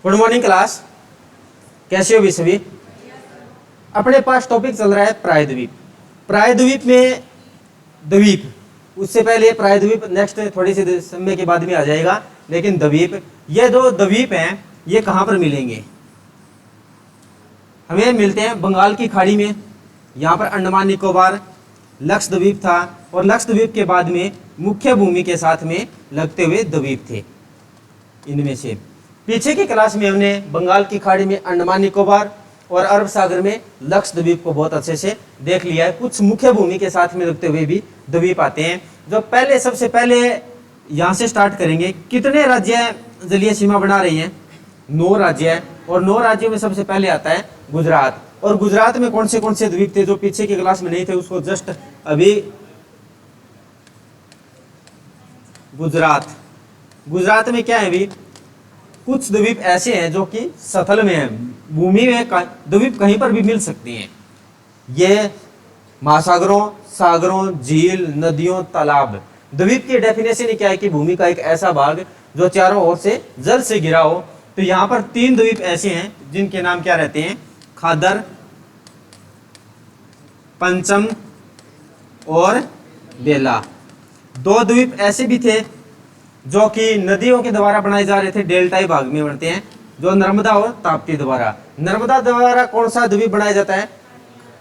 Good morning class, कैसे हो भी सभी। अपने पास टॉपिक चल रहा है प्रायद्वीप। प्रायद्वीप में द्वीप, उससे पहले प्रायद्वीप नेक्स्ट थोड़ी सी समय के बाद में आ जाएगा, लेकिन द्वीप, ये दो द्वीप हैं, ये कहाँ पर मिलेंगे? हमें मिलते हैं बंगाल की खाड़ी में। यहाँ पर अंडमान निकोबार, लक्षद्वीप था, और लक्षद्वीप के बाद में मुख्य भूमि के साथ में लगते हुए द्वीप थे। इनमें से पीछे की क्लास में हमने बंगाल की खाड़ी में अंडमान निकोबार और अरब सागर में लक्षद्वीप को बहुत अच्छे से देख लिया है। कुछ मुख्य भूमि के साथ में लगते हुए भी द्वीप आते हैं। जो पहले सबसे पहले यहाँ से स्टार्ट करेंगे। कितने राज्य जलीय सीमा बना रही हैं? 9 राज्य है, और 9 राज्यों में सबसे पहले आता है गुजरात। और गुजरात में कौन से द्वीप थे जो पीछे की क्लास में नहीं थे, उसको जस्ट अभी गुजरात में क्या है? अभी कुछ द्वीप ऐसे हैं जो कि सतल में हैं, भूमि में द्वीप कहीं पर भी मिल सकती हैं। ये महासागरों, सागरों, झील, नदियों, तालाब। द्वीप की डेफिनेशन क्या है कि भूमि का एक ऐसा भाग जो चारों ओर से जल से घिरा हो। तो यहाँ पर 3 द्वीप ऐसे हैं जिनके नाम क्या रहते हैं? खादर, पंचम और बेला। 2 द्वीप ऐसे भी थे जो कि नदियों के द्वारा बनाए जा रहे थे, डेल्टाई भाग में बनते हैं, जो नर्मदा और ताप्ती द्वारा। नर्मदा द्वारा कौन सा द्वीप बनाया जाता है?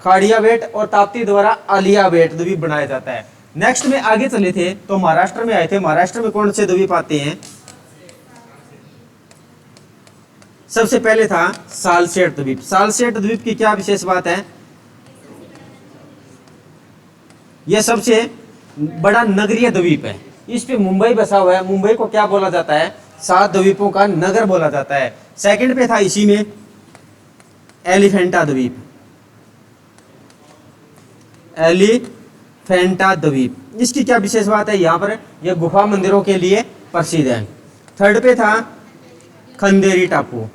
खाड़िया बेट, और ताप्ती द्वारा आलिया बेट द्वीप बनाया जाता है। नेक्स्ट में आगे चले थे तो महाराष्ट्र में आए थे। महाराष्ट्र में कौन से द्वीप आते हैं? सबसे पहले था सालसेट द्वीप। सालसेट द्वीप की क्या विशेष बात है? यह सबसे बड़ा नगरीय द्वीप है। इस पे मुंबई बसा हुआ है। मुंबई को क्या बोला जाता है? 7 द्वीपों का नगर बोला जाता है। सेकंड पे था इसी में एलिफेंटा द्वीप। एलिफेंटा द्वीप, इसकी क्या विशेष बात है? यहाँ पर यह गुफा मंदिरों के लिए प्रसिद्ध है। थर्ड पे था खंदेरी टापू।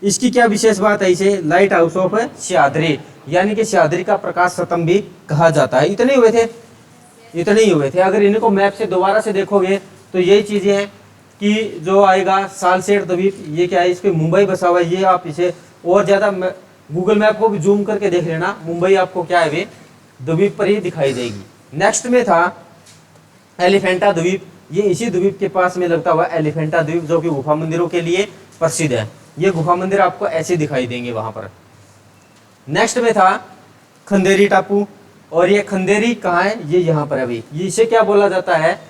इसकी क्या विशेष बात है? इसे लाइट हाउस ऑफ सह्याद्री, यानी कि सह्याद्री का प्रकाश स्तंभ भी कहा जाता है। इतने ही हुए थे। अगर इनको मैप से दोबारा से देखोगे तो यही चीजें हैं कि जो आएगा सालसेट द्वीप, ये क्या है? इस पे मुंबई बसा हुआ है। ये आप इसे और ज्यादा गूगल मैप को भी जूम करके देख लेना, मुंबई आपको क्या है वे द्वीप पर ही दिखाई देगी। नेक्स्ट में था एलिफेंटा द्वीप। ये इसी द्वीप के पास में लगता हुआ एलिफेंटा द्वीप, जो कि गुफा मंदिरों के लिए प्रसिद्ध है। ये गुफा मंदिर आपको ऐसे दिखाई देंगे वहां पर। नेक्स्ट में था खंदेरी टापू, और ये खंदेरी कहाँ है? ये यहाँ पर अभी। ये इसे क्या बोला जाता है?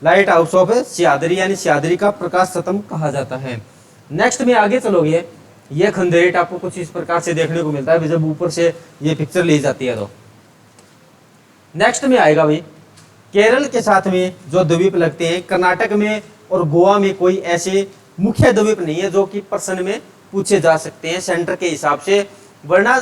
लाइट हाउस ऑफ सह्याद्री, यानी सह्याद्री का प्रकाश स्तंभ कहा जाता है। नेक्स्ट में आगे चलोगे, ये खंदेरी टापू कुछ इस प्रकार से देखने को मिलता है जब ऊपर से ये पिक्चर ली जाती है। तो नेक्स्ट में आएगा भाई केरल के साथ में जो द्वीप लगते हैं। कर्नाटक में और गोवा में कोई ऐसे मुख्य द्वीप नहीं है जो कि प्रश्न में पूछे जा सकते हैं सेंटर के हिसाब से, वरना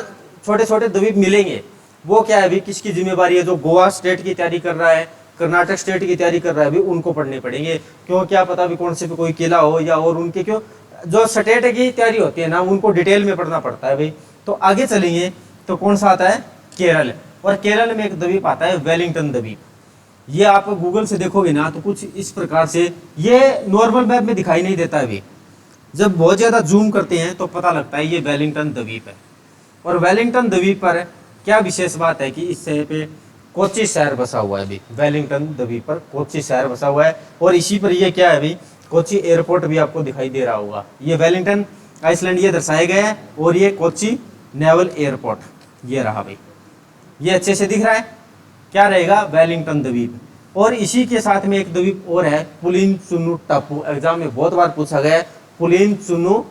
छोटे छोटे द्वीप मिलेंगे। वो क्या है अभी किसकी जिम्मेवारी है? जो गोवा स्टेट की तैयारी कर रहा है, कर्नाटक स्टेट की तैयारी कर रहा है, अभी उनको पढ़ने पड़ेंगे। क्यों, क्या पता भी कौन से पे कोई किला हो या और उनके, क्यों जो स्टेट की तैयारी होती है ना, उनको डिटेल में पढ़ना पड़ता है भाई। तो आगे चलेंगे तो कौन सा आता है? केरल। और केरल में एक द्वीप आता है वेलिंगटन द्वीप। ये आप गूगल से देखोगे ना तो कुछ इस प्रकार से, ये नॉर्मल मैप में दिखाई नहीं देता अभी। जब बहुत ज्यादा जूम करते हैं तो पता लगता है ये वेलिंगटन द्वीप है। और वेलिंगटन द्वीप पर क्या विशेष बात है कि इस शहर पे कोच्चि शहर बसा हुआ है अभी। वेलिंगटन द्वीप पर कोच्चि शहर बसा हुआ है, और इसी पर ये क्या है अभी? कोच्चि एयरपोर्ट भी आपको दिखाई दे रहा होगा। ये वेलिंगटन आइसलैंड ये दर्शाया गया है, और ये कोच्चि नेवल एयरपोर्ट ये रहा भाई। ये अच्छे से दिख रहा है, क्या रहेगा? वेलिंगटन द्वीप। और इसी के साथ में एक द्वीप और है पुलिन चुन्नू टापू। एग्जाम में बहुत बार पूछा गया है पुलिन चुन्नू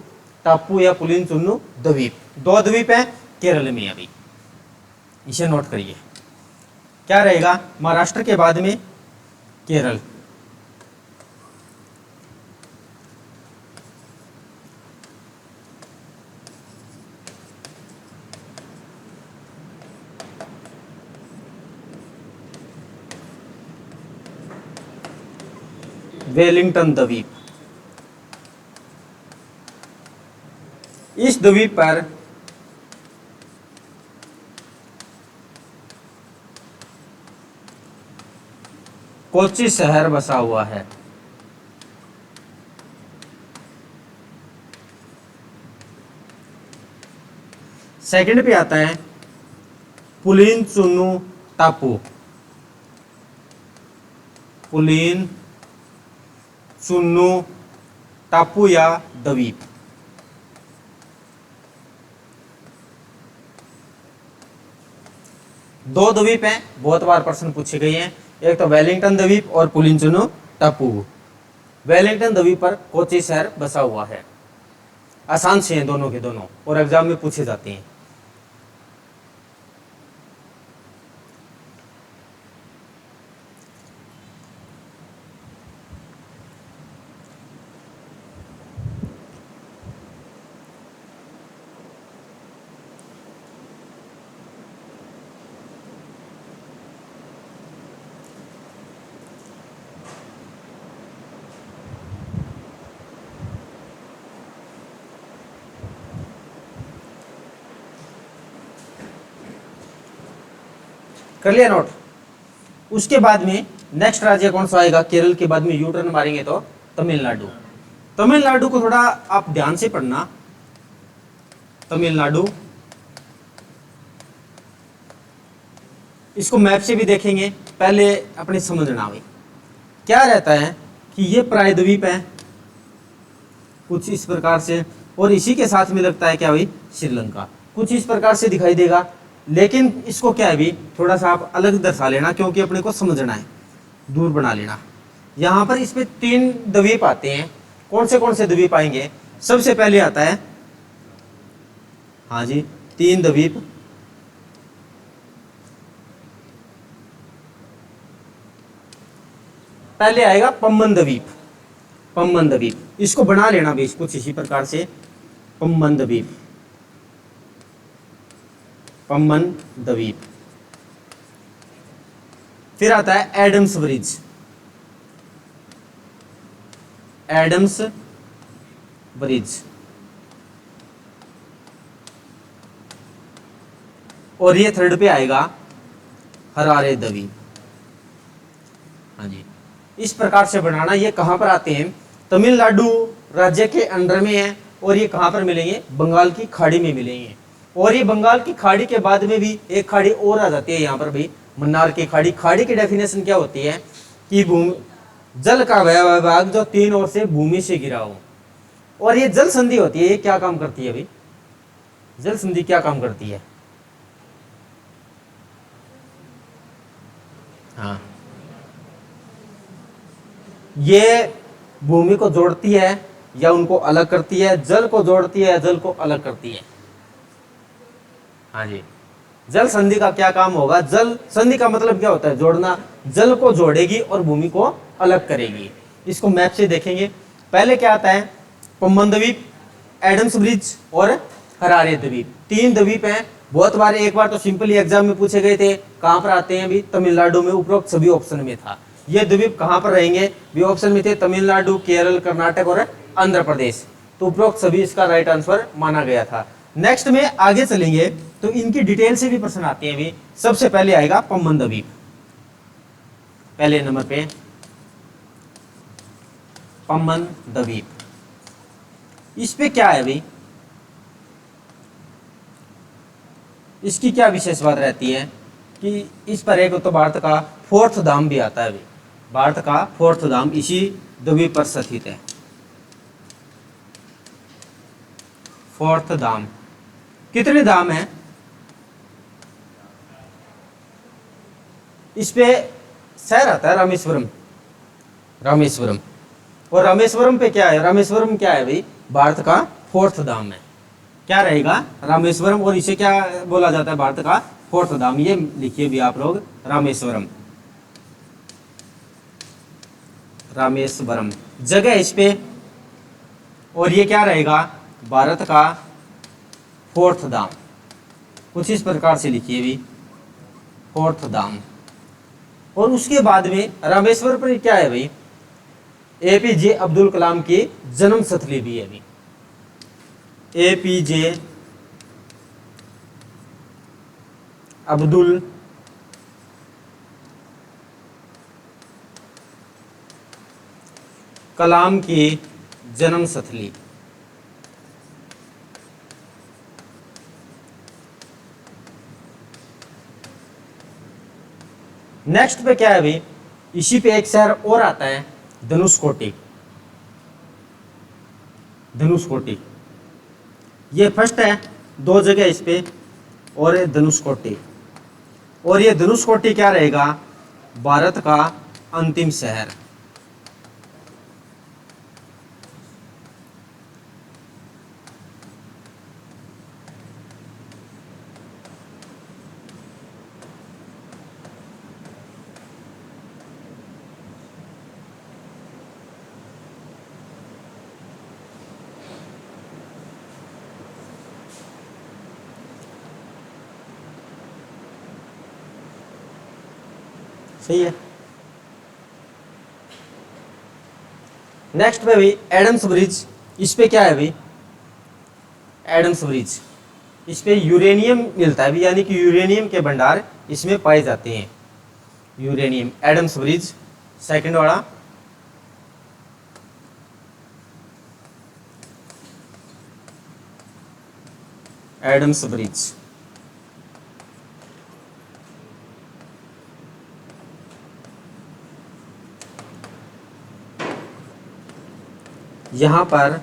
टापू या पुलिन चुन्नू द्वीप। 2 द्वीप है केरल में अभी, इसे नोट करिए। क्या रहेगा? महाराष्ट्र के बाद में केरल। वेलिंगटन द्वीप, इस द्वीप पर कोच्चि शहर बसा हुआ है। सेकंड पे आता है पुलिन चुन्नू टापू, पुलिन चुन्नू टापू या द्वीप। दो द्वीप हैं, बहुत बार प्रश्न पूछे गए हैं, एक तो वेलिंगटन द्वीप और पुलिन चुन्नू टापू। वेलिंगटन द्वीप पर कोची शहर बसा हुआ है। आसान से हैं दोनों के दोनों और एग्जाम में पूछे जाते हैं। कर लिया नोट। उसके बाद में नेक्स्ट राज्य कौन सा आएगा? केरल के बाद में यू टर्न मारेंगे तो तमिलनाडु। तमिलनाडु को थोड़ा आप ध्यान से पढ़ना। तमिलनाडु, इसको मैप से भी देखेंगे, पहले अपने समझना भाई क्या रहता है कि ये प्रायद्वीप है कुछ इस प्रकार से, और इसी के साथ में लगता है क्या भाई? श्रीलंका। कुछ इस प्रकार से दिखाई देगा, लेकिन इसको क्या है भी थोड़ा सा आप अलग दर्शा लेना, क्योंकि अपने को समझना है, दूर बना लेना। यहाँ पर इसमें 3 द्वीप आते हैं। कौन से द्वीप आएंगे? सबसे पहले आता है, हाँ जी, 3 द्वीप। पहले आएगा पम्बन द्वीप। पम्बन द्वीप, इसको बना लेना भी कुछ इसी प्रकार से, पम्बन द्वीप, पम्बन द्वीप। फिर आता है एडम्स ब्रिज, एडम्स ब्रिज। और ये थर्ड पे आएगा हरारे द्वीप। हाँ जी, इस प्रकार से बनाना। ये कहां पर आते हैं? तमिलनाडु राज्य के अंडर में है, और ये कहां पर मिलेंगे? बंगाल की खाड़ी में मिलेंगे। और ये बंगाल की खाड़ी के बाद में भी एक खाड़ी और आ जाती है यहाँ पर भी, मन्नार की खाड़ी। खाड़ी की डेफिनेशन क्या होती है कि भूमि, जल का वह भाग जो 3 ओर से भूमि से गिरा हो। और ये जल संधि होती है, ये क्या काम करती है भाई? जल संधि क्या काम करती है? हाँ, ये भूमि को जोड़ती है या उनको अलग करती है, जल को जोड़ती है या जल को अलग करती है। हाँ जी, जल संधि का क्या काम होगा? जल संधि का मतलब क्या होता है? जोड़ना। जल को जोड़ेगी और भूमि को अलग करेगी। इसको मैप से देखेंगे। पहले क्या आता है? पम्बन द्वीप, एडम्स ब्रिज और हरारे द्वीप। 3 द्वीप हैं। बहुत बार, एक बार तो सिंपली एग्जाम में पूछे गए थे। कहां पर आते हैं? भी तमिलनाडु में, उपरोक्त सभी ऑप्शन में था। ये द्वीप कहां पर रहेंगे? भी ऑप्शन में थे तमिलनाडु, केरल, कर्नाटक और आंध्र प्रदेश। तो उपरोक्त सभी इसका राइट आंसर माना गया था। नेक्स्ट में आगे चलेंगे तो इनकी डिटेल से भी प्रश्न आते हैं भी। सबसे पहले आएगा पम्बन द्वीप, पहले नंबर पे पम्बन द्वीप। इस पे क्या है भाई? इसकी क्या विशेष बात रहती है कि इस पर एक तो भारत का 4th धाम भी आता है भाई। भारत का 4th धाम इसी द्वीप पर स्थित है। 4th धाम, कितने धाम हैं? इस पे शहर आता है रामेश्वरम, रामेश्वरम। और रामेश्वरम पे क्या है? रामेश्वरम क्या है भाई? भारत का 4th धाम है। क्या रहेगा? रामेश्वरम। और इसे क्या बोला जाता है? भारत का 4th धाम। ये लिखिए भी आप लोग, रामेश्वरम, रामेश्वरम जगह इस पे। और ये क्या रहेगा? भारत का 4th धाम। कुछ इस प्रकार से लिखिए भी, 4th धाम। और उसके बाद में रामेश्वर पर क्या है भाई? APJ अब्दुल कलाम की जन्म स्थली भी है अभी। APJ अब्दुल कलाम की जन्म स्थली। नेक्स्ट पे क्या है भाई, इसी पे एक शहर और आता है, धनुषकोटी। धनुषकोटी ये फर्स्ट है, दो जगह इस पे, और ये धनुषकोटी। और ये धनुषकोटी क्या रहेगा, भारत का अंतिम शहर। सही है। नेक्स्ट पे भाई एडम्स ब्रिज, इस पे क्या है भाई, एडम्स ब्रिज, इस पे यूरेनियम मिलता है भी, यानी कि यूरेनियम के भंडार इसमें पाए जाते हैं। यूरेनियम, एडम्स ब्रिज सेकंड वाला। एडम्स ब्रिज, यहां पर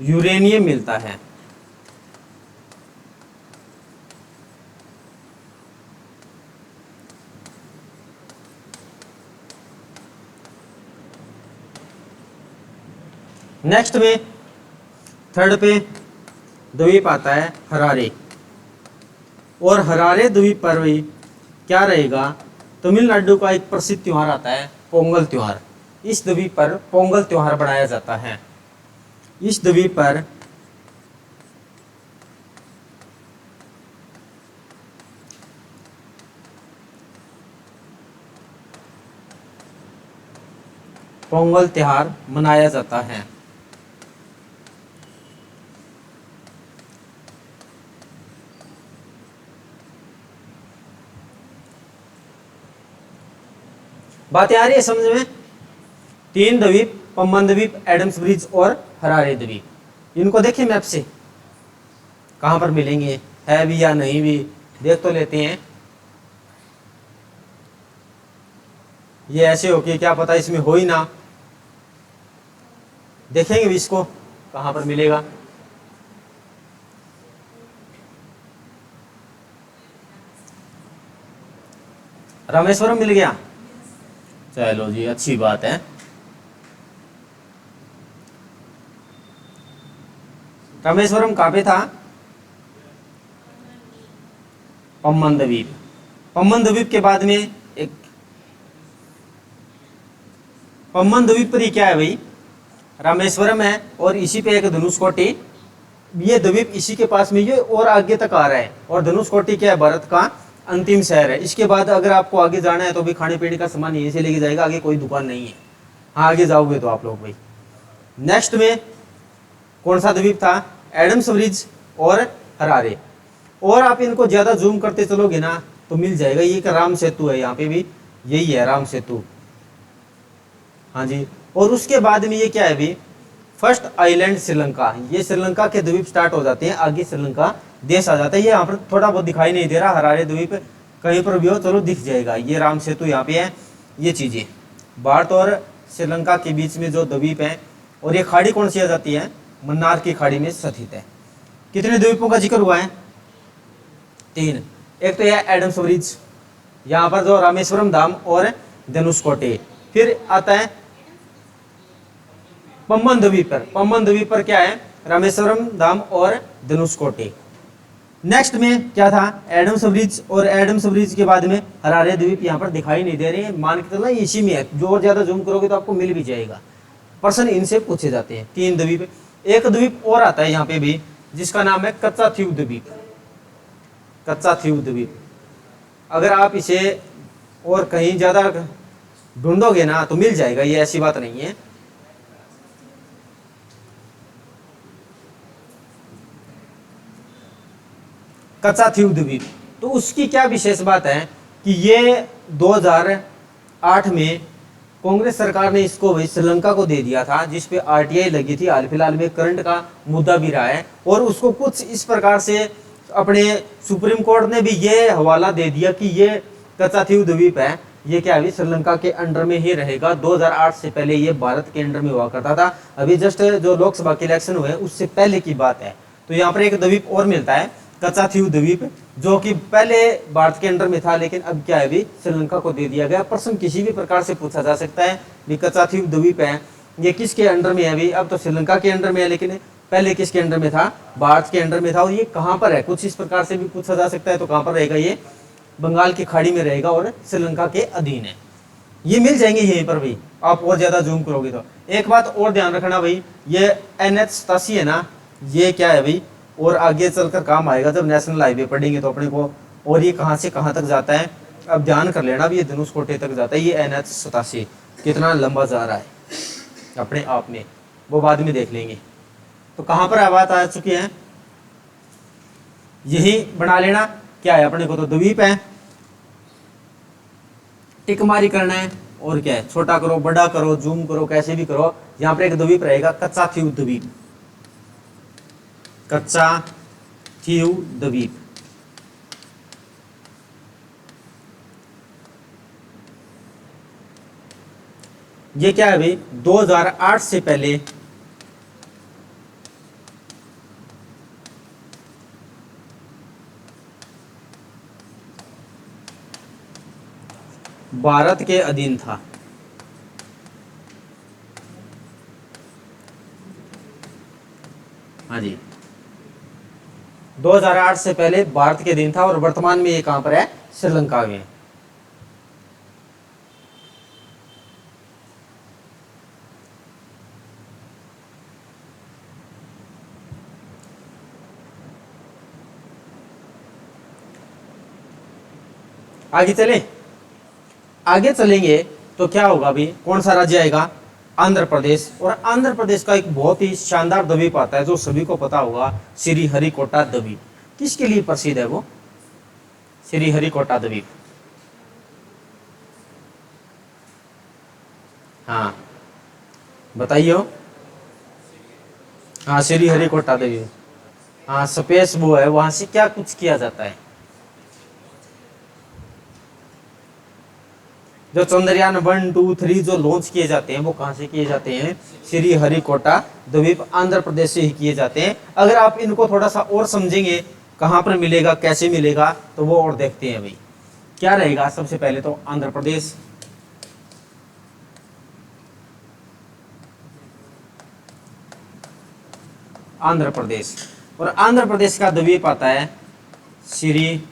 यूरेनियम मिलता है। नेक्स्ट में थर्ड पे द्वीप आता है हरारे, और हरारे द्वीप पर भी क्या रहेगा, तमिलनाडु का एक प्रसिद्ध त्योहार आता है पोंगल त्योहार। इस द्वीप पर पोंगल त्योहार बनाया जाता है। इस द्वीप पर पोंगल त्योहार मनाया जाता है। बात आ रही है समझ में? तीन द्वीप, पम्बन द्वीप, एडम्स ब्रिज और हरारे द्वीप, इनको देखिए मैप से कहां पर मिलेंगे, है भी या नहीं भी, देख तो लेते हैं। ये ऐसे हो कि क्या पता इसमें हो ही ना, देखेंगे भी इसको कहां पर मिलेगा। रामेश्वरम मिल गया, चलो जी अच्छी बात है। रामेश्वरम कहां पे था, पम्बन द्वीप। पम्बन द्वीप के बाद में एक, पम्बन द्वीप पर ही क्या है भाई, रामेश्वरम है, और इसी पे एक धनुषकोटी। ये द्वीप इसी के पास में, ये और आगे तक आ रहा है, और धनुषकोटी क्या है, भारत का अंतिम शहर है। इसके बाद अगर आपको आगे जाना है तो भी खाने पीने का सामान यहीं से लेके जाएगा, आगे कोई दुकान नहीं है। हाँ आगे जाओगे तो आप लोग भाई। नेक्स्ट में कौन सा द्वीप था, एडम्स ब्रिज और हरारे। और आप इनको ज्यादा जूम करते चलोगे ना तो मिल जाएगा, ये एक राम सेतु है, यहाँ पे भी यही है राम सेतु। हाँ जी, और उसके बाद में ये क्या है भी, फर्स्ट आइलैंड श्रीलंका। ये श्रीलंका के द्वीप स्टार्ट हो जाते हैं, आगे श्रीलंका देश आ जाता है। ये यहाँ पर थोड़ा बहुत दिखाई नहीं दे रहा, हरारे द्वीप कहीं पर भी हो चलो दिख जाएगा। ये राम सेतु यहाँ पे है। ये चीजें भारत और श्रीलंका के बीच में जो द्वीप है, और ये खाड़ी कौन सी आ जाती है, मन्नार की खाड़ी में स्थित है। कितने द्वीपों का जिक्र हुआ है, तीन। एक तो यह एडम्स ब्रिज, यहाँ पर जो रामेश्वरम धाम और धनुषकोटी। फिर आता है पम्बन द्वीप पर। पम्बन द्वीप पर क्या है, रामेश्वरम धाम और धनुषकोटी। नेक्स्ट में क्या था, एडम्स ब्रिज, और एडम्स ब्रिज के बाद में हरारे द्वीप यहाँ पर दिखाई नहीं दे रहे हैं, मान के चलना इसी में है। जो और ज्यादा जूम करोगे तो आपको मिल भी जाएगा। प्रश्न इनसे पूछे जाते हैं। तीन द्वीप, एक द्वीप और आता है यहाँ पे भी, जिसका नाम है कच्चा थीव द्वीप। कच्चा थीव द्वीप, अगर आप इसे और कहीं ज्यादा ढूंढोगे ना तो मिल जाएगा, ये ऐसी बात नहीं है। कच्चा थीव द्वीप, तो उसकी क्या विशेष बात है कि ये 2008 में कांग्रेस सरकार ने इसको भाई श्रीलंका को दे दिया था, जिस पे आरटीआई लगी थी। हाल फिलहाल में करंट का मुद्दा भी रहा है, और उसको कुछ इस प्रकार से अपने सुप्रीम कोर्ट ने भी ये हवाला दे दिया कि ये कच्चा थीव द्वीप है, ये क्या है, श्रीलंका के अंडर में ही रहेगा। 2008 से पहले ये भारत के अंडर में हुआ करता था। अभी जस्ट जो लोकसभा के इलेक्शन हुए उससे पहले की बात है। तो यहाँ पर एक द्वीप और मिलता है, कच्चाथीव द्वीप, जो कि पहले भारत के अंडर में था, लेकिन अब क्या है भी श्रीलंका को दे दिया गया। प्रश्न किसी भी प्रकार से पूछा जा सकता है भी कच्चाथीव द्वीप है ये किसके अंडर में है अभी, अब तो श्रीलंका के अंडर में है, लेकिन पहले किसके अंडर में था, भारत के अंडर में था। और ये कहाँ पर है, कुछ इस प्रकार से भी पूछा जा सकता है। तो कहाँ पर रहेगा, ये बंगाल की खाड़ी में रहेगा और श्रीलंका के अधीन है। ये मिल जाएंगे यहीं पर भी, आप और ज्यादा जूम करोगे तो। एक बात और ध्यान रखना भाई, ये NH87 है ना, ये क्या है भाई, और आगे चलकर काम आएगा जब नेशनल हाईवे पढ़ेंगे तो अपने को। और ये कहाँ से कहाँ तक जाता है, अब ध्यान कर लेना भी, ये धनुषकोटे तक जाता है। ये NH87 कितना लंबा जा रहा है अपने आप में, वो बाद में देख लेंगे। तो कहाँ पर बात आ चुकी है, यही बना लेना। क्या है अपने को तो द्वीप है, टिकमारी करना है, और क्या है, छोटा करो बड़ा करो जूम करो कैसे भी करो। यहाँ पर एक द्वीप रहेगा, कच्चाथीव द्वीप, कच्चाथीव द्वीप। ये क्या है भाई, 2008 से पहले भारत के अधीन था। हाँ जी, 2008 से पहले भारत के अधीन था और वर्तमान में ये कहां पर है, श्रीलंका में। आगे चले, आगे चलेंगे तो क्या होगा अभी, कौन सा राज्य आएगा, आंध्र प्रदेश। और आंध्र प्रदेश का एक बहुत ही शानदार द्वीप आता है जो सभी को पता होगा, श्रीहरिकोटा द्वीप। किसके लिए प्रसिद्ध है वो, श्रीहरिकोटा द्वीप। हाँ बताइए। हाँ श्रीहरिकोटा द्वीप, हाँ स्पेस वो है, वहां से क्या कुछ किया जाता है, जो चंद्रयान 1, 2, 3 जो लॉन्च किए जाते हैं वो कहां से किए जाते हैं, श्रीहरिकोटा द्वीप आंध्र प्रदेश से ही किए जाते हैं। अगर आप इनको थोड़ा सा और समझेंगे कहां पर मिलेगा कैसे मिलेगा तो वो और देखते हैं भाई। क्या रहेगा, सबसे पहले तो आंध्र प्रदेश, आंध्र प्रदेश, और आंध्र प्रदेश का द्वीप आता है श्रीहरिकोटा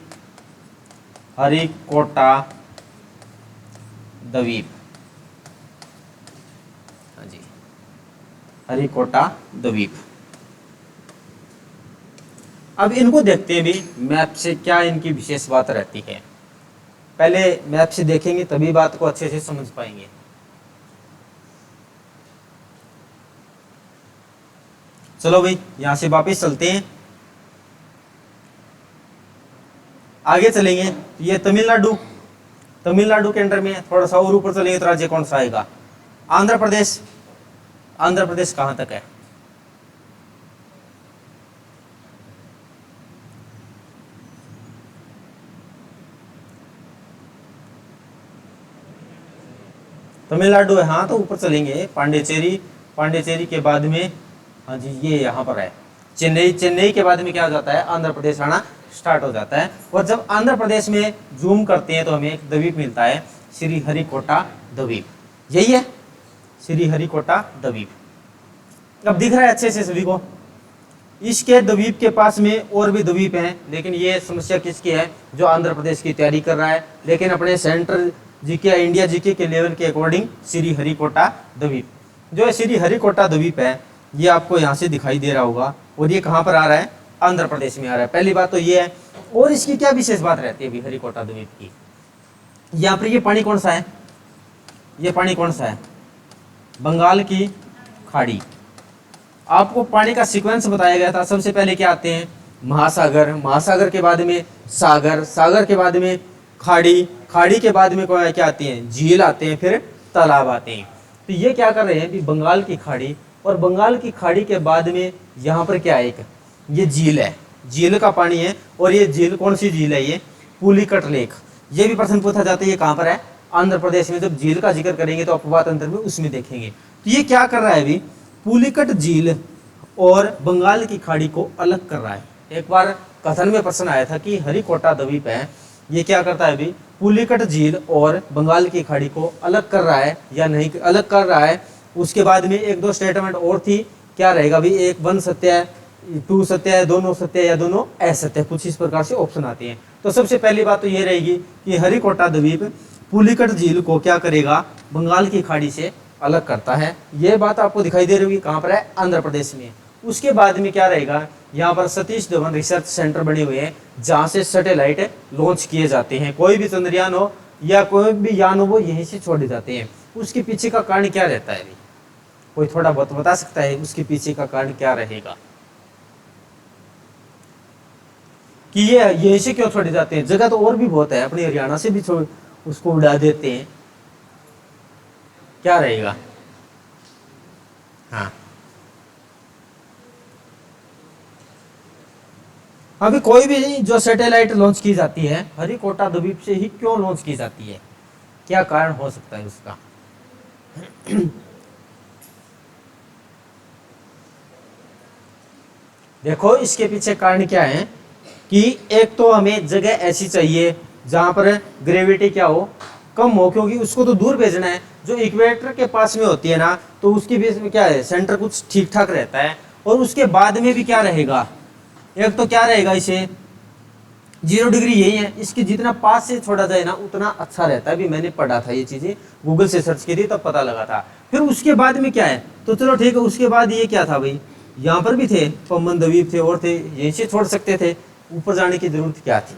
द्वीप। हाँ जी, हरिकोटा द्वीप। अब इनको देखते हैं भी मैप से क्या इनकी विशेष बात रहती है। पहले मैप से देखेंगे तभी बात को अच्छे से समझ पाएंगे। चलो भाई यहां से वापस चलते हैं, आगे चलेंगे। ये तमिलनाडु, तमिलनाडु के अंडर में है। थोड़ा सा और ऊपर चलेंगे तो राज्य कौन सा आएगा, आंध्र प्रदेश। आंध्र प्रदेश कहां तक है, तमिलनाडु है। हाँ तो ऊपर चलेंगे, पांडिचेरी, पांडिचेरी के बाद में हाँ जी ये यहाँ पर है चेन्नई। चेन्नई के बाद में क्या हो जाता है, आंध्र प्रदेश आना स्टार्ट हो जाता है। और जब आंध्र प्रदेश में जूम करते हैं तो हमें एक द्वीप मिलता है, श्रीहरिकोटा द्वीप। यही है श्रीहरिकोटा द्वीप। अब दिख रहा है अच्छे से सभी को। इसके द्वीप के पास में और भी द्वीप हैं, लेकिन ये समस्या किसकी है, जो आंध्र प्रदेश की तैयारी कर रहा है। लेकिन अपने सेंट्रल जीके, इंडिया जीके के लेवल के अकॉर्डिंग श्रीहरिकोटा द्वीप, जो श्रीहरिकोटा द्वीप है ये आपको यहाँ से दिखाई दे रहा होगा। और ये कहाँ पर आ रहा है, आंध्र प्रदेश में आ रहा है। पहली बात तो ये है। और इसकी क्या विशेष बात रहती है हरिकोटा द्वीप की, यहाँ पर ये पानी कौन सा है, ये पानी कौन सा है, बंगाल की खाड़ी। आपको पानी का सीक्वेंस बताया गया था। सबसे पहले क्या आते हैं, महासागर, महासागर के बाद में सागर, सागर के बाद में खाड़ी, खाड़ी के बाद में क्या आती है, झील आते हैं, फिर तालाब आते हैं। तो ये क्या कर रहे हैं कि बंगाल की खाड़ी, और बंगाल की खाड़ी के बाद में यहाँ पर क्या है, एक ये झील है, झील का पानी है। और ये झील कौन सी झील है, ये पुलिकट लेक। ये भी प्रश्न पूछा जाता है, ये कहाँ पर है, आंध्र प्रदेश में जब झील का जिक्र करेंगे तो अपवाद तंत्र में उसमें देखेंगे। तो ये क्या कर रहा है अभी, पुलिकट झील और बंगाल की खाड़ी को अलग कर रहा है। एक बार कथन में प्रश्न आया था कि हरिकोटा द्वीप है, ये क्या करता है अभी, पुलिकट झील और बंगाल की खाड़ी को अलग कर रहा है या नहीं अलग कर रहा है। उसके बाद में एक दो स्टेटमेंट और थी, क्या रहेगा भाई, एक वन सत्य है, टू सत्य है, दोनों सत्य या दोनों असत्य, कुछ इस प्रकार से ऑप्शन आते हैं। तो सबसे पहली बात तो ये रहेगी कि हरिकोटा द्वीप पुलिकट झील को क्या करेगा, बंगाल की खाड़ी से अलग करता है। ये बात आपको दिखाई दे रही होगी, कहाँ पर है, आंध्र प्रदेश में। उसके बाद में क्या रहेगा, यहाँ पर सतीश धवन रिसर्च सेंटर बने हुए हैं जहाँ से सैटेलाइट लॉन्च किए जाते हैं। कोई भी चंद्रयान हो या कोई भी यान हो वो यहीं से छोड़े जाते हैं। उसके पीछे का कारण क्या रहता है, कोई थोड़ा बहुत बता सकता है उसके पीछे का कारण क्या रहेगा, कि ये यहीं से क्यों छोड़े जाते हैं। जगह तो और भी बहुत है, अपने हरियाणा से भी उसको उड़ा देते हैं, क्या रहेगा। हाँ, अभी कोई भी जो सैटेलाइट लॉन्च की जाती है हरिकोटा द्वीप से ही क्यों लॉन्च की जाती है, क्या कारण हो सकता है उसका। देखो इसके पीछे कारण क्या है कि एक तो हमें जगह ऐसी चाहिए जहां पर ग्रेविटी क्या हो, कम हो, क्योंकि उसको तो दूर भेजना है। जो इक्वेटर के पास में होती है ना, तो उसके बीच में क्या है, सेंटर कुछ ठीक ठाक रहता है। और उसके बाद में भी क्या रहेगा, एक तो क्या रहेगा, इसे 0 डिग्री यही है, इसके जितना पास से छोड़ा जाए ना उतना अच्छा रहता है। अभी मैंने पढ़ा था ये चीजें, गूगल से सर्च की थी तब पता लगा था। फिर उसके बाद में क्या है, तो चलो ठीक है, उसके बाद ये क्या था भाई, यहाँ पर भी थे पम्बन द्वीप थे और थे, यहीं से छोड़ सकते थे, ऊपर जाने की जरूरत क्या थी।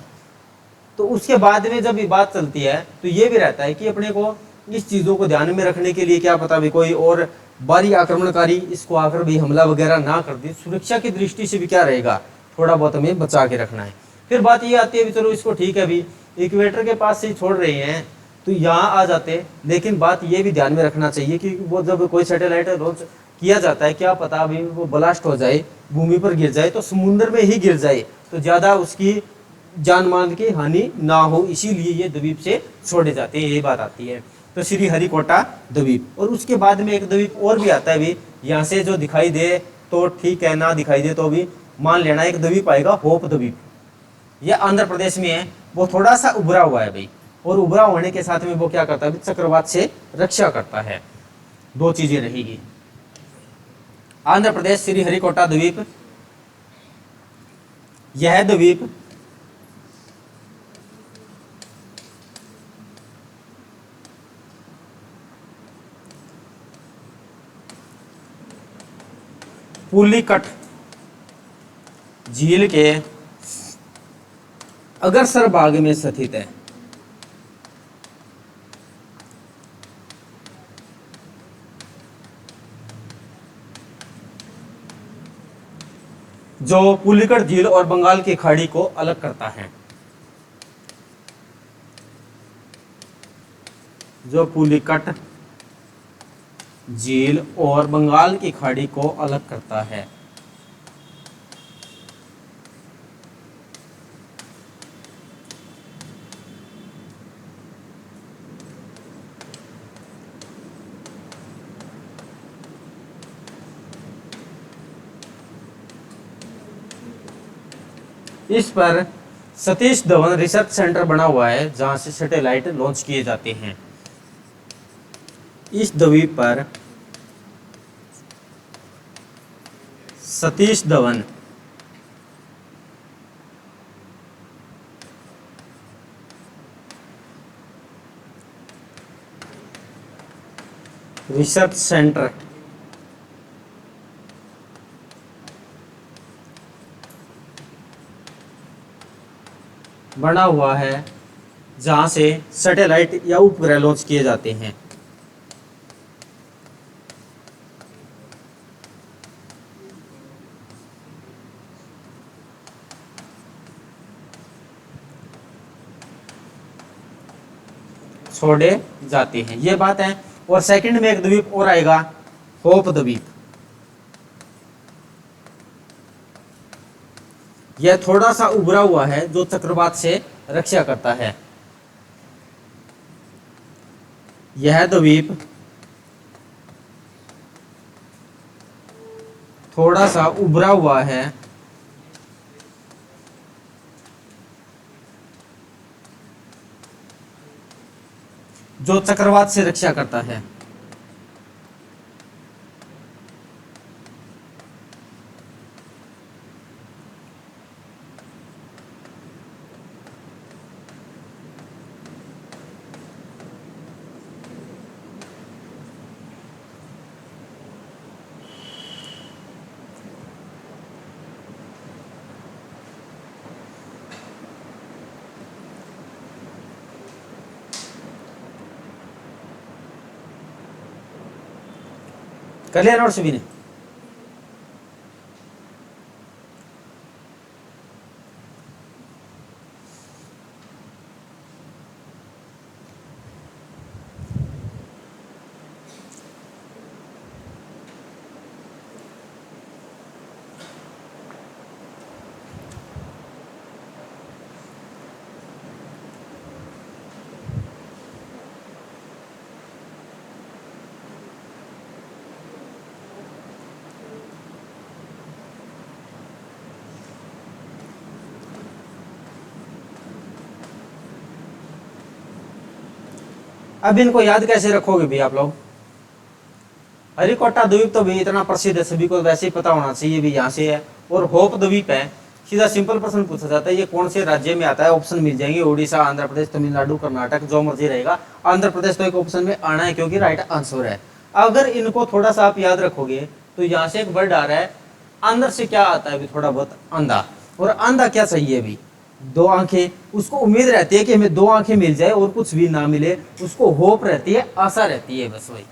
तो उसके बाद में जब ये बात चलती है तो ये भी रहता है कि अपने को इस चीज़ों को ध्यान में रखने के लिए क्या पता भी कोई और बाहरी आक्रमणकारी इसको आकर भी हमला वगैरह ना कर दे, सुरक्षा की दृष्टि से भी क्या रहेगा, थोड़ा बहुत हमें बचा के रखना है। फिर बात ये आती है भी चलो इसको ठीक है भी इक्वेटर के पास से ही छोड़ रहे हैं तो यहाँ आ जाते, लेकिन बात ये भी ध्यान में रखना चाहिए कि वो जब कोई सैटेलाइट लॉन्च किया जाता है, क्या पता अभी वो ब्लास्ट हो जाए, भूमि पर गिर जाए तो समुद्र में ही गिर जाए, तो ज़्यादा उसकी जान मान की हानि ना हो, इसीलिए ये द्वीप से छोड़े जाते हैं, ये बात आती है। तो श्री हरिकोटा द्वीप, और उसके बाद में एक द्वीप और भी आता है भी, यहाँ से जो दिखाई दे तो ठीक है, ना दिखाई दे तो भी मान लेना, एक द्वीप आएगा होप द्वीप, ये आंध्र प्रदेश में है। वो थोड़ा सा उभरा हुआ है भाई, और उभरा होने के साथ में वो क्या करता है, चक्रवात से रक्षा करता है। दो चीजें रहेगी, आंध्र प्रदेश श्री हरिकोटा द्वीप, यह द्वीप पुलिकट झील के अग्रसर भाग में स्थित है। जो पुलिकट झील और बंगाल की खाड़ी को अलग करता है, जो पुलिकट झील और बंगाल की खाड़ी को अलग करता है। इस पर सतीश धवन रिसर्च सेंटर बना हुआ है जहां से सैटेलाइट लॉन्च किए जाते हैं। इस द्वीप पर सतीश धवन रिसर्च सेंटर बना हुआ है जहां से सैटेलाइट या उपग्रह लॉन्च किए जाते हैं। छोड़े जाते हैं, ये बात है। और सेकंड में एक द्वीप और आएगा, होप द्वीप। यह थोड़ा सा उभरा हुआ है जो चक्रवात से रक्षा करता है। यह द्वीप थोड़ा सा उभरा हुआ है, जो चक्रवात से रक्षा करता है। कर लिया नोट सभी ने? अब इनको याद कैसे रखोगे भी आप लोग? हरिकोटा द्वीप तो भी इतना प्रसिद्ध है, सभी को वैसे ही पता होना चाहिए भी यहाँ से है। और होप द्वीप है, सीधा सिंपल प्रश्न पूछा जाता है ये कौन से राज्य में आता है? ऑप्शन मिल जाएंगे, उड़ीसा, आंध्र प्रदेश, तमिलनाडु, कर्नाटक, जो मर्जी रहेगा। आंध्र प्रदेश तो एक ऑप्शन में आना है क्योंकि राइट आंसर है। अगर इनको थोड़ा सा आप याद रखोगे तो यहाँ से एक वर्ड आ रहा है, अंदर से क्या आता है अभी थोड़ा बहुत? अंधा। और अंधा क्या चाहिए अभी? दो आंखें। उसको उम्मीद रहती है कि हमें दो आंखें मिल जाए और कुछ भी ना मिले, उसको होप रहती है, आशा रहती है, बस वही।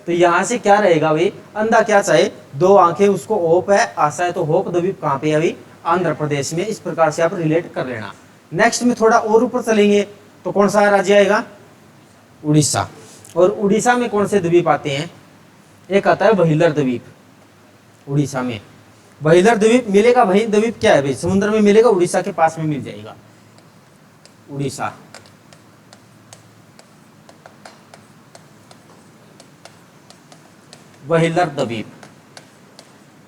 तो यहाँ से क्या रहेगा भाई? अंधा क्या चाहे? दो आंखें, उसको होप है, आशा है। तो होप द्वीप कहाँ पे है अभी? आंध्र प्रदेश में। इस प्रकार से आप रिलेट कर लेना। नेक्स्ट में थोड़ा और ऊपर चलेंगे तो कौन सा राज्य आएगा? उड़ीसा। और उड़ीसा में कौन से द्वीप आते हैं? एक आता है व्हीलर द्वीप। उड़ीसा में व्हीलर द्वीप मिलेगा। वही द्वीप क्या है भाई? समुद्र में मिलेगा, उड़ीसा के पास में मिल जाएगा। उड़ीसा व्हीलर द्वीप।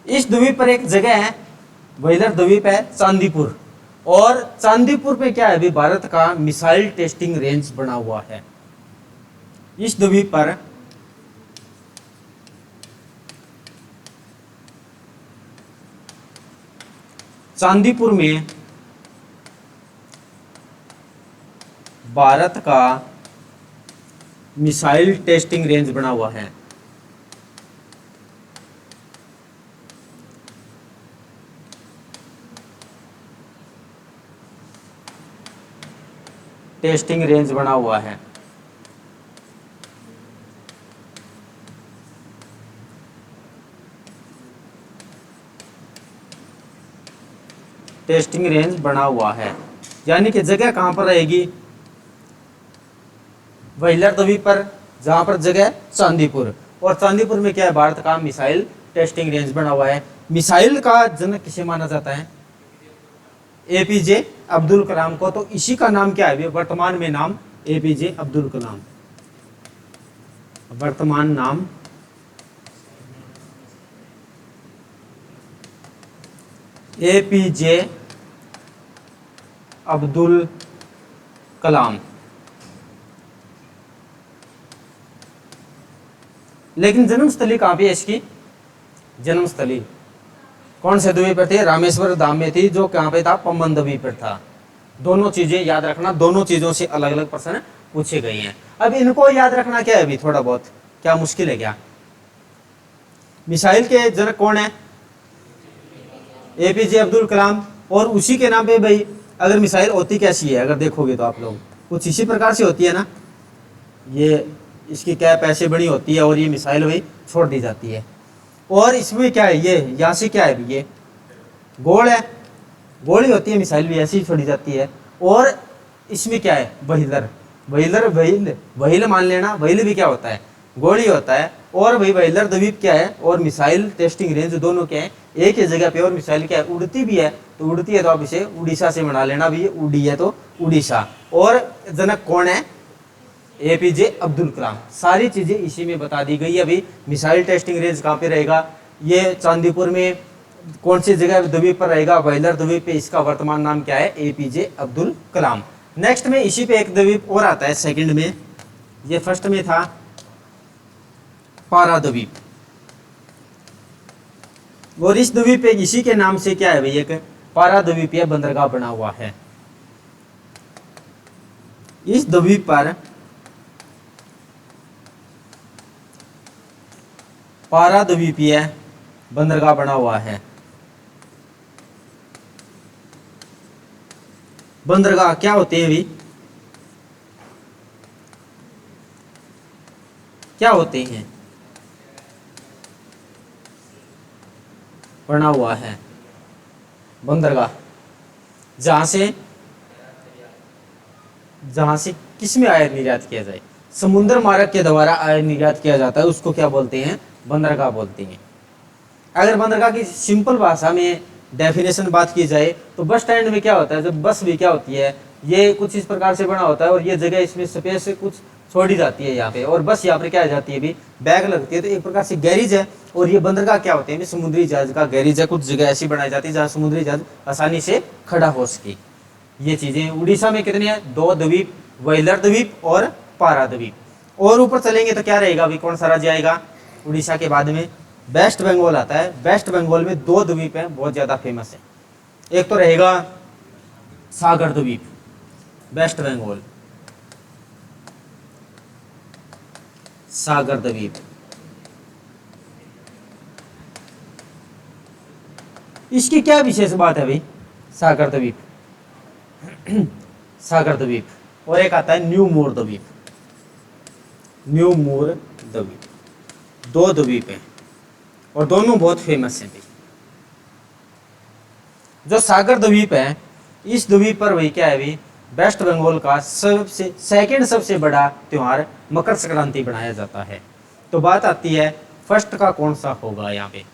इस द्वीप पर एक जगह है, व्हीलर द्वीप है चांदीपुर। और चांदीपुर पे क्या है अभी? भारत का मिसाइल टेस्टिंग रेंज बना हुआ है। इस द्वीप पर चांदीपुर में भारत का मिसाइल टेस्टिंग रेंज बना हुआ है। टेस्टिंग रेंज बना हुआ है। टेस्टिंग रेंज बना हुआ है, यानी कि जगह कहां पर रहेगी? व्हीलर द्वीप पर, जहां पर जगह चांदीपुर। और चांदीपुर में क्या है? भारत का मिसाइल टेस्टिंग रेंज बना हुआ है। मिसाइल का जनक किसे माना जाता है? एपीजे अब्दुल कलाम को। तो इसी का नाम क्या है वर्तमान में? नाम एपीजे अब्दुल कलाम। वर्तमान नाम एपीजे अब्दुल कलाम। लेकिन जन्मस्थली कहां पे है इसकी? जन्मस्थली कौन से द्वीप पर थी? रामेश्वर धाम में थी, जो कहां पे था? पम्बन द्वीप पर था। दोनों चीजें याद रखना, दोनों चीजों से अलग अलग प्रश्न पूछे गए हैं। अब इनको याद रखना क्या है अभी? थोड़ा बहुत क्या मुश्किल है क्या? मिसाइल के जनक कौन है? एपीजे अब्दुल कलाम। और उसी के नाम पे भाई अगर मिसाइल होती कैसी है? अगर देखोगे तो आप लोग कुछ इसी प्रकार से होती है ना। ये इसकी कैप ऐसे बड़ी होती है और ये मिसाइल भाई छोड़ दी जाती है। और इसमें क्या है? ये यहाँ से क्या है? ये गोल है, गोल ही होती है। मिसाइल भी ऐसी ही छोड़ी जाती है। और इसमें क्या है? व्हीलर। व्हीलर व्हील मान लेना। व्हील भी क्या होता है? गोल ही होता है। और भाई व्हीलर द्वीप क्या है? और मिसाइल टेस्टिंग रेंज दोनों क्या है? एक ही जगह पे। और मिसाइल क्या है? उड़ती भी है। तो उड़ती है तो आप इसे उड़ीसा से बना लेना भी, उड़ी है तो उड़ीसा। और जनक कौन है? एपीजे अब्दुल कलाम। सारी चीजें इसी में बता दी गई है। अभी मिसाइल टेस्टिंग रेंज कहाँ पे रहेगा, ये चांदीपुर में कौन सी जगह द्वीप पर रहेगा, व्हाइलर द्वीप पे। इसका वर्तमान नाम क्या है, एपीजे अब्दुल कलाम। नेक्स्ट में इसी पे एक द्वीप और आता है सेकंड में, ये फर्स्ट में था पाराद्वीप, और इस द्वीप पे इसी के नाम से क्या है भाई, एक पाराद्वीपीय बंदरगाह बना हुआ है। इस द्वीप पर पाराद्वीपीय बंदरगाह बना हुआ है। बंदरगाह क्या होते हैं भी, क्या होते हैं, बना हुआ है बंदरगाह, जहां से किस में आयात निर्यात किया जाए, समुद्र मार्ग के द्वारा आयात निर्यात किया जाता है, उसको क्या बोलते हैं, बंदरगाह बोलते हैं। अगर बंदरगाह की सिंपल भाषा में डेफिनेशन बात की जाए तो बस स्टैंड में क्या होता है, जब बस भी क्या होती है, ये कुछ इस प्रकार से बना होता है और ये जगह इसमें स्पेस कुछ छोड़ी जाती है यहाँ पे, और बस यहाँ पे क्या आ जाती है भी, बैग लगती है, तो एक प्रकार से गैरेज है। और ये बंदरगाह क्या होते हैं, समुद्री जहाज का गैरेज है। कुछ जगह ऐसी बनाई जाती है जहाँ समुद्री जहाज आसानी से खड़ा हो सके। ये चीजें उड़ीसा में कितने हैं, 2 द्वीप, व्हाइलर द्वीप और पाराद्वीप। और ऊपर चलेंगे तो क्या रहेगा अभी, कौन सा राज्य आएगा उड़ीसा के बाद में, वेस्ट बंगाल आता है। वेस्ट बंगाल में 2 द्वीप हैं, बहुत ज्यादा फेमस है। एक तो रहेगा सागर द्वीप, वेस्ट बंगाल सागर द्वीप। इसकी क्या विशेष बात है भाई, सागर द्वीप सागर द्वीप। और एक आता है न्यू मोर द्वीप, न्यू मोर द्वीप। 2 द्वीप हैं और दोनों बहुत फेमस हैं भाई। जो सागर द्वीप है, इस द्वीप पर भाई क्या है भाई, वेस्ट बंगाल का सबसे सेकंड सबसे बड़ा त्योहार मकर संक्रांति बनाया जाता है। तो बात आती है फर्स्ट का कौन सा होगा यहाँ पे,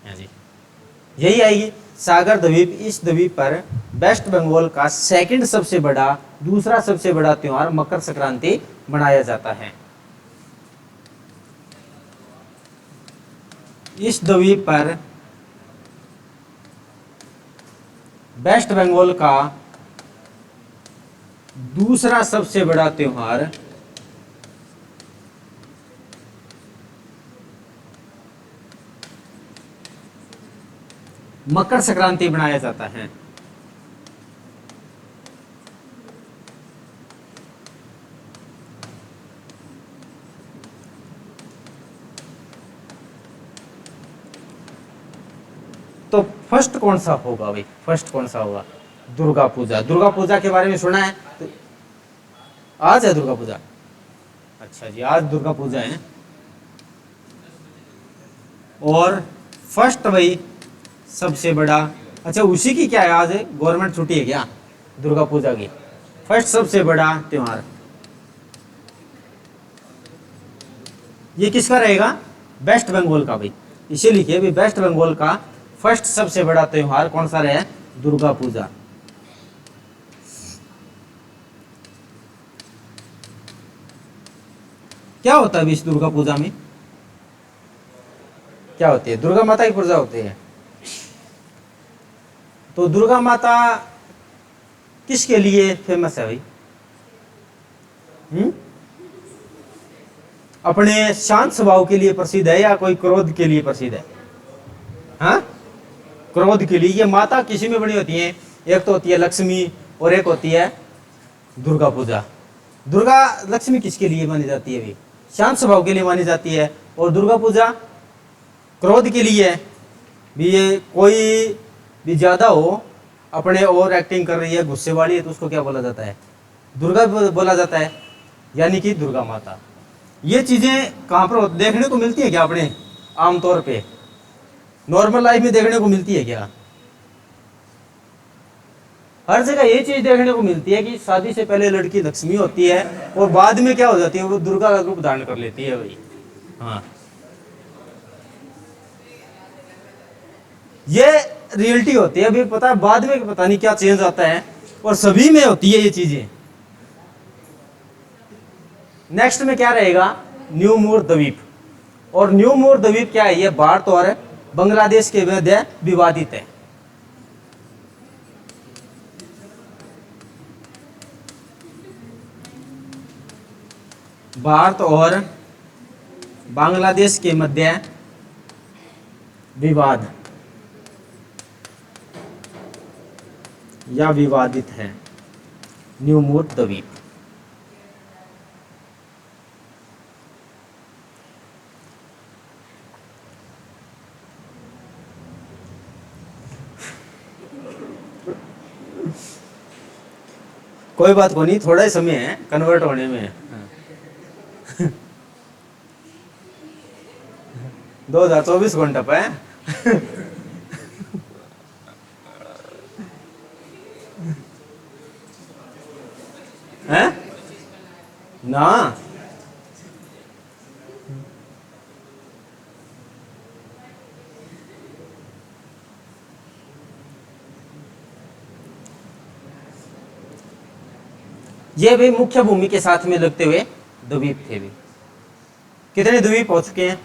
जी यही आएगी सागर द्वीप। इस द्वीप पर वेस्ट बंगाल का सेकंड सबसे बड़ा, दूसरा सबसे बड़ा त्योहार मकर संक्रांति मनाया जाता है। इस द्वीप पर वेस्ट बंगाल का दूसरा सबसे बड़ा त्योहार मकर संक्रांति मनाया जाता है। तो फर्स्ट कौन सा होगा भाई, फर्स्ट कौन सा होगा, दुर्गा पूजा। दुर्गा पूजा के बारे में सुना है तो आज है दुर्गा पूजा, अच्छा जी आज दुर्गा पूजा है। और फर्स्ट भाई सबसे बड़ा, अच्छा उसी की क्या है, आज गवर्नमेंट छुट्टी है क्या दुर्गा पूजा की, फर्स्ट सबसे बड़ा त्योहार ये किसका रहेगा, वेस्ट बंगाल का भाई। इसे लिखिए भाई, वेस्ट बंगाल का फर्स्ट सबसे बड़ा त्योहार कौन सा रहा, दुर्गा पूजा। क्या होता है इस दुर्गा पूजा में, क्या होती है, दुर्गा माता की पूजा होती है। तो दुर्गा माता किसके लिए फेमस है भाई, अपने शांत स्वभाव के लिए प्रसिद्ध है या कोई क्रोध के लिए प्रसिद्ध है, हाँ क्रोध के लिए। ये माता किसी में बनी होती है, एक तो होती है लक्ष्मी और एक होती है दुर्गा पूजा। दुर्गा लक्ष्मी किसके लिए मानी जाती है भाई, शांत स्वभाव के लिए मानी जाती है, और दुर्गा पूजा क्रोध के लिए भी। ये कोई भी ज्यादा हो, अपने और एक्टिंग कर रही है, गुस्से वाली है, तो उसको क्या बोला जाता है, दुर्गा बोला जाता है, यानी कि दुर्गा माता। ये चीजें कहाँ पर देखने को मिलती है क्या, अपने आमतौर पे नॉर्मल लाइफ में देखने को मिलती है क्या, हर जगह ये चीज देखने को मिलती है कि शादी से पहले लड़की लक्ष्मी होती है और बाद में क्या हो जाती है, वो दुर्गा का रूप धारण कर लेती है भाई। हाँ ये रियलिटी होती है, अभी पता है बाद में पता नहीं क्या चेंज आता है, और सभी में होती है ये चीजें। नेक्स्ट में क्या रहेगा, न्यू मूर द्वीप। और न्यू मूर द्वीप क्या है, ये भारत और बांग्लादेश के मध्य विवादित है। भारत और बांग्लादेश के मध्य विवाद या विवादित है न्यू मूर द्वीप। कोई बात को नहीं, थोड़ा ही समय है कन्वर्ट होने में। 2024 घंटा पे हैं ना। ये भी मुख्य भूमि के साथ में लगते हुए द्वीप थे भी। कितने द्वीप हो चुके हैं?